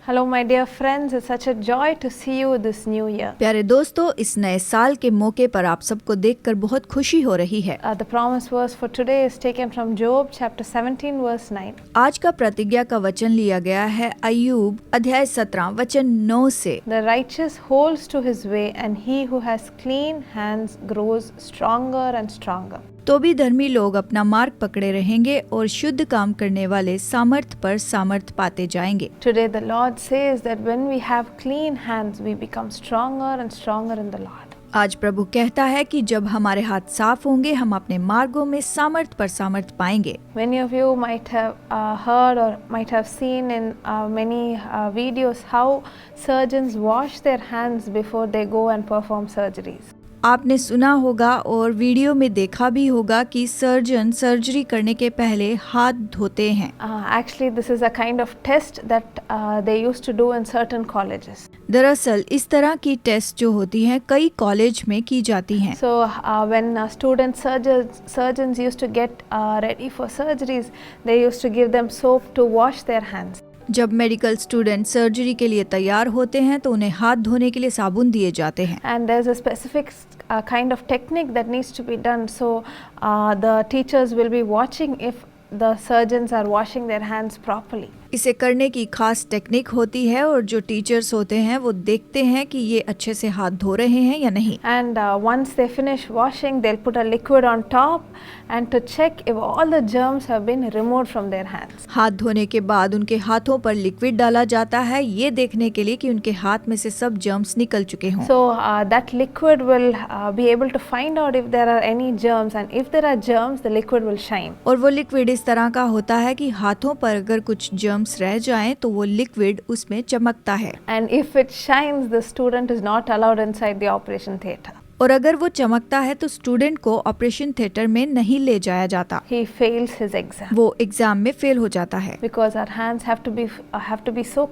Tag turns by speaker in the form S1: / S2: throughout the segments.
S1: Hello my dear friends, it's such a joy to see you this new year.
S2: प्यारे दोस्तों, इस नए साल के मौके पर आप सबको देखकर बहुत खुशी हो रही है।
S1: The promise verse for today is taken from Job chapter 17 verse 9.
S2: आज का प्रतिज्ञा का वचन लिया गया है अय्यूब अध्याय 17 वचन 9 से।
S1: The righteous holds to his way and he who has clean hands grows stronger and stronger.
S2: तो भी धर्मी लोग अपना मार्ग पकड़े रहेंगे और शुद्ध काम करने वाले सामर्थ पर सामर्थ पाते जाएंगे।
S1: Today the Lord says that when we have clean hands we become stronger and stronger in the Lord.
S2: आज प्रभु कहता है कि जब हमारे हाथ साफ होंगे हम अपने मार्गों में सामर्थ पर सामर्थ पाएंगे।
S1: Many of you might have heard or might have seen in many videos how surgeons wash their hands before they go and perform surgeries.
S2: आपने सुना होगा और वीडियो में देखा भी होगा कि सर्जन सर्जरी करने के पहले हाथ धोते हैं।
S1: Actually, this is a kind of test that they used to do in certain colleges.
S2: दरअसल इस तरह की टेस्ट जो होती हैं कई कॉलेज में की जाती हैं।
S1: So when surgeons used to get ready for surgeries, they used to give them soap to wash their hands.
S2: जब मेडिकल स्टूडेंट सर्जरी के लिए तैयार होते हैं तो उन्हें हाथ धोने के लिए साबुन दिए जाते हैं।
S1: And there's a specific kind of technique that needs to be done. So the teachers will be watching if the surgeons are washing their hands properly.
S2: इसे करने की खास टेक्निक होती है और जो टीचर्स होते हैं वो देखते हैं कि ये अच्छे से हाथ धो रहे हैं या नहीं।
S1: And once they finish washing, they'll put a liquid on top and to check if all the germs have been removed from their hands.
S2: हाथ धोने के बाद उनके हाथों पर लिक्विड डाला जाता है ये देखने के लिए कि उनके हाथ में से सब जर्म्स निकल चुके हों।
S1: So that liquid will be able to find out if there are any germs, and if there are germs, the liquid will shine.
S2: और वो लिक्विड इस तरह का होता है कि हाथों पर अगर कुछ जर्म्स रह जाएं तो वो लिक्विड उसमें चमकता है।
S1: And if it shines, the student is not allowed inside the operation theatre.
S2: और अगर वो चमकता है तो स्टूडेंट को ऑपरेशन थिएटर में नहीं ले जाया जाता।
S1: He fails his exam.
S2: वो एग्जाम में फेल हो जाता है।
S1: Because our hands have to be so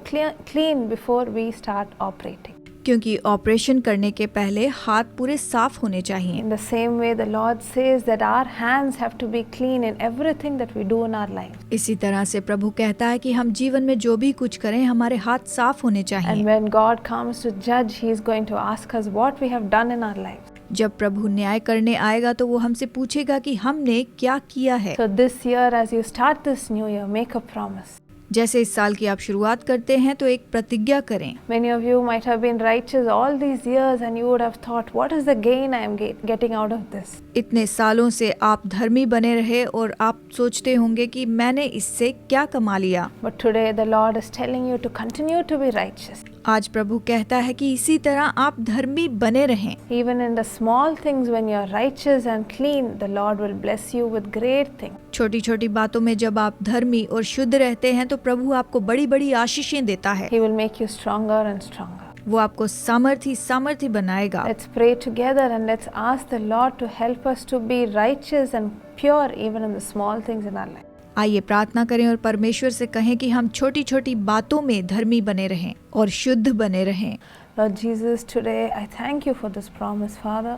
S1: clean before we start operating.
S2: क्योंकि ऑपरेशन करने के पहले हाथ पूरे साफ होने चाहिए।
S1: In the same way, the Lord says that our hands have to be clean in everything that we do in our life.
S2: इसी तरह से प्रभु कहता है कि हम जीवन में जो भी कुछ करें हमारे हाथ साफ होने चाहिए।
S1: And when God comes to judge, He is going to ask us what we have done in our lives.
S2: जब प्रभु न्याय करने आएगा तो वो हमसे पूछेगा कि हमने क्या किया है।
S1: So this year, as you start this new year, make a promise.
S2: जैसे इस साल की आप शुरुआत करते हैं तो एक प्रतिज्ञा करें।
S1: Many of you might have been righteous all these years and you would have thought, what is the gain I am getting out of this?
S2: इतने सालों से आप धर्मी बने रहे और आप सोचते होंगे कि मैंने इससे क्या कमा लिया।
S1: But today the Lord is telling you to continue to be righteous.
S2: आज प्रभु कहता है कि इसी तरह आप धर्मी बने रहें।
S1: Even in the small things, when you are righteous and clean, the Lord will bless you with great things.
S2: छोटी छोटी बातों में जब आप धर्मी और शुद्ध रहते हैं तो प्रभु आपको बड़ी बड़ी आशीषें देता है।
S1: He will make you stronger and stronger.
S2: वो आपको सामर्थी बनाएगा।
S1: Let's pray together and let's ask the Lord to help us to be righteous and pure even in the small things in our life.
S2: आइए प्रार्थना करें और परमेश्वर से कहें कि हम छोटी छोटी बातों में धर्मी बने रहें और शुद्ध बने रहें।
S1: Lord Jesus, today I thank you for this promise, Father.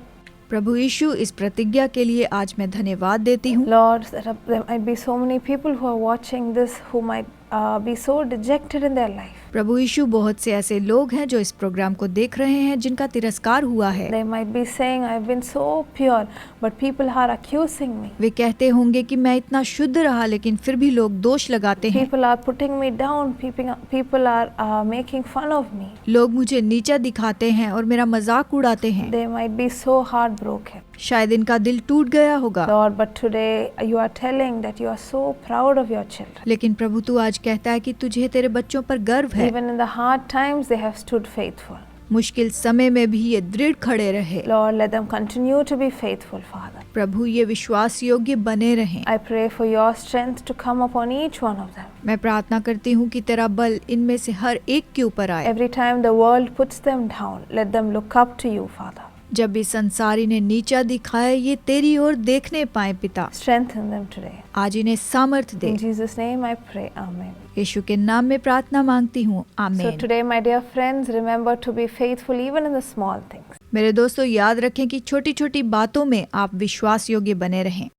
S2: प्रभु यीशु, इस प्रतिज्ञा के लिए आज मैं धन्यवाद देती हूँ।
S1: Lord, there might be so many people who are watching this who might be so dejected in their life.
S2: प्रभु यीशु, बहुत से ऐसे लोग हैं जो इस प्रोग्राम को देख रहे हैं जिनका तिरस्कार हुआ है।
S1: They might be saying, I've been so pure, but people are accusing me.
S2: वे कहते होंगे कि मैं इतना शुद्ध रहा लेकिन फिर भी लोग दोष लगाते हैं।
S1: People are putting me down. People are making fun of me.
S2: लोग मुझे नीचा दिखाते हैं और मेरा मजाक उड़ाते हैं।
S1: They might be so heartbroken.
S2: शायद इनका दिल टूट गया होगा।
S1: Lord, but today you are telling that you are so proud of your children.
S2: लेकिन प्रभु तू आज कहता है कि तुझे तेरे बच्चों पर गर्व है।
S1: Even in the hard times, they have stood faithful.
S2: मुश्किल समय में भी ये दृढ़ खड़े रहे।
S1: Lord, let them continue to be faithful, Father.
S2: प्रभु ये विश्वास योग्य बने रहें।
S1: I pray for your strength to come upon each one of them.
S2: मैं प्रार्थना करती हूँ कि तेरा बल इनमें से हर एक के ऊपर आए।
S1: Every time the world puts them down, let them look up to you, Father.
S2: जब भी संसार इन्हें नीचा दिखाए ये तेरी ओर देखने पाए पिता।
S1: Strengthen them today.
S2: आज इन्हें सामर्थ दे।
S1: In Jesus' name I pray. Amen.
S2: यीशु के नाम में प्रार्थना मांगती हूँ,
S1: So
S2: आमीन।
S1: today, my dear friends, remember to be faithful even in the small things.
S2: मेरे दोस्तों, याद रखें कि छोटी छोटी बातों में आप विश्वास योग्य बने रहें।